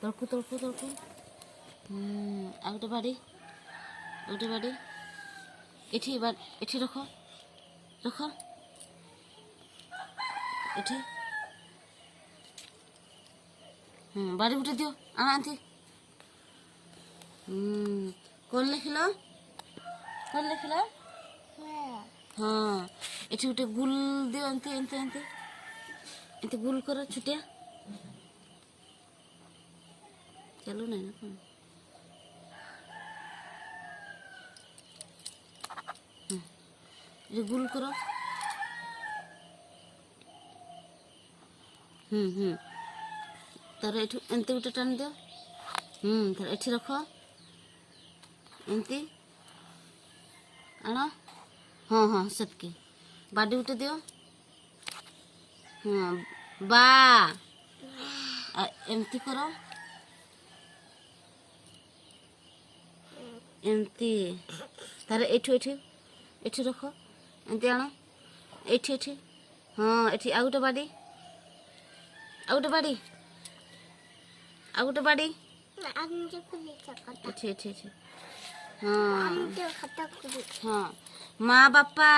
ତଳକୁ ତଳକୁ ତଳକୁ। ଆଉ ଗୋଟେ ବାଡ଼ି, ଆଉ ଗୋଟେ ବାଡ଼ି। ଏଠି ରଖ ରଖ, ଏଠି। ବାଡ଼ି ଗୋଟେ ଦିଅ, ଆଣନ୍ତି। କ'ଣ ଲେଖିଲ? କ'ଣ ଲେଖିଲ? ହଁ, ଏଠି ଗୋଟେ ଗୁଲ ଦିଅ, ଏମିତି ଏମିତି ଏମିତି ଏମିତି ଗୁଲ କର, ଛୁଟିଆ। ଚାଲୁ ନାହିଁ ନା କ'ଣ? ଗୁଲ କର। ତାର ଏଠୁ ଏମିତି ଗୋଟେ ଟାଣି ଦିଅ। ତାର ଏଠି ରଖ, ଏମିତି ଆଣ। ହଁ ହଁ, ସେତିକି। ବାଡ଼ି ଗୋଟେ ଦିଅ। ହଁ, ବା ଏମିତି କର, ଏମିତି। ତାର ଏଠି ରଖ, ଏମିତି ଆଣ। ଏଠି। ହଁ, ଏଠି ଆଉ ଗୋଟେ ବାଡ଼ି, ଆଉ ଗୋଟେ ବାଡ଼ି, ଆଉ ଗୋଟେ ବାଡ଼ି। ଏଠି। ହଁ, ମା ବାପା।